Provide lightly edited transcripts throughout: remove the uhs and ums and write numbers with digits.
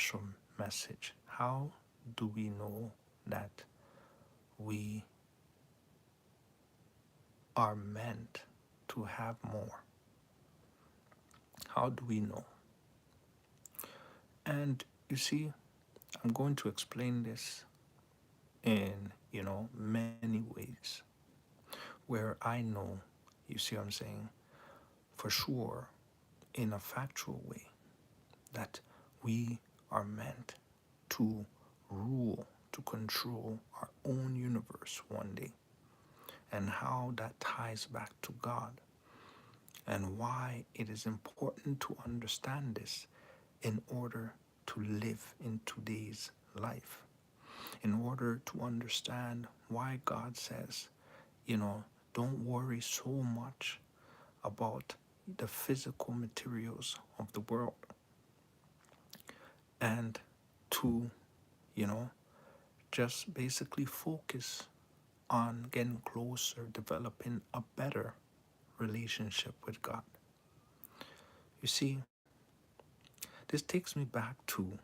special message. How do we know that we are meant to have more? How do we know? And you see, I'm going to explain this in, many ways where I know, you see what I'm saying, for sure, in a factual way, that we are meant to rule, to control our own universe one day, and how that ties back to God, and why it is important to understand this in order to live in today's life, in order to understand why God says, don't worry so much about the physical materials of the world, and to, you know, just basically focus on getting closer, developing a better relationship with God. You see, this takes me back to,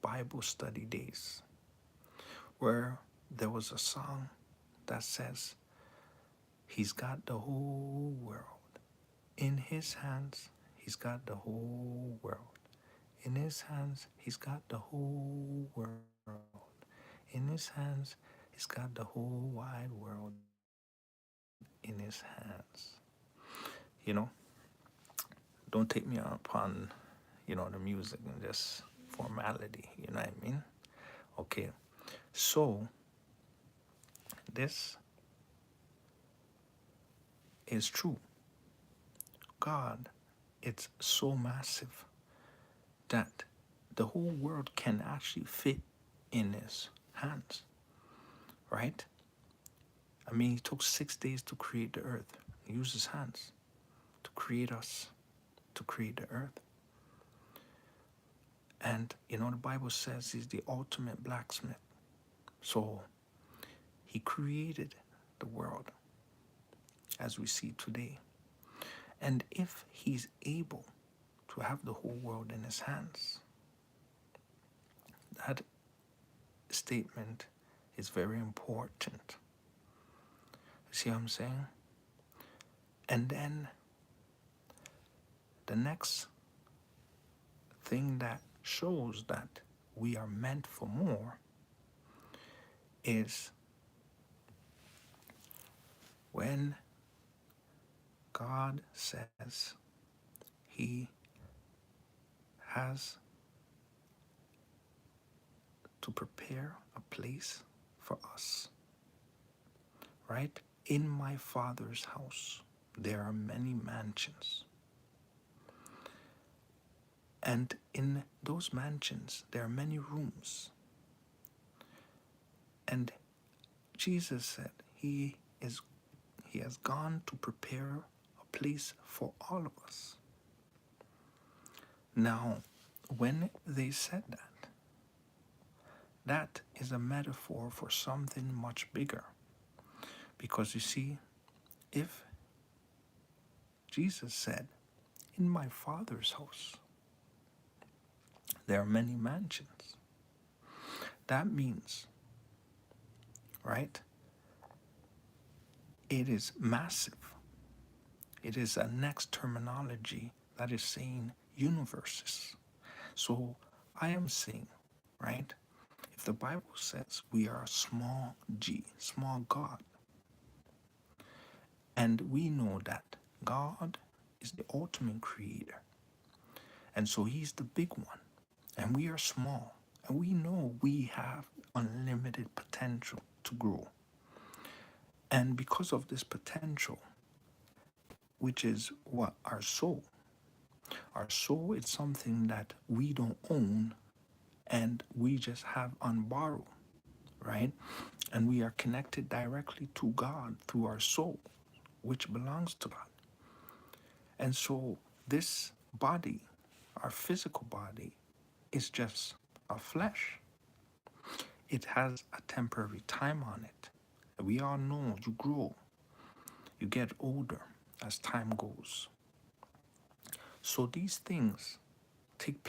Bible study days where there was a song that says, He's got the whole world in His hands. He's got the whole world in His hands. He's got the whole world in His hands. He's got the whole wide world in His hands. You know, don't take me up on, the music and just formality. You know what I mean? Okay, so this is true. God, it's so massive that the whole world can actually fit in His hands, right? I mean, He took 6 days to create the earth. He used His hands to create us, to create the earth. And, the Bible says He's the ultimate blacksmith. So He created the world as we see today. And if He's able to have the whole world in His hands, that statement is very important. You see what I'm saying? And then the next thing that shows that we are meant for more is when God says He has to prepare a place for us, right? In my Father's house, there are many mansions. And in those mansions, there are many rooms. And Jesus said He has gone to prepare a place for all of us. Now, when they said that, that is a metaphor for something much bigger. Because you see, if Jesus said, in my Father's house, there are many mansions, that means, right, it is massive. It is a next terminology that is saying universes. So I am saying, right, if the Bible says we are a small g, small God, and we know that God is the ultimate creator, and so He's the big one, and we are small, and we know we have unlimited potential to grow. And because of this potential, which is what our soul is something that we don't own and we just have on borrow, right? And we are connected directly to God through our soul, which belongs to God. And so this body, our physical body, is just a flesh. It has a temporary time on it. We all know you grow, you get older as time goes. So these things take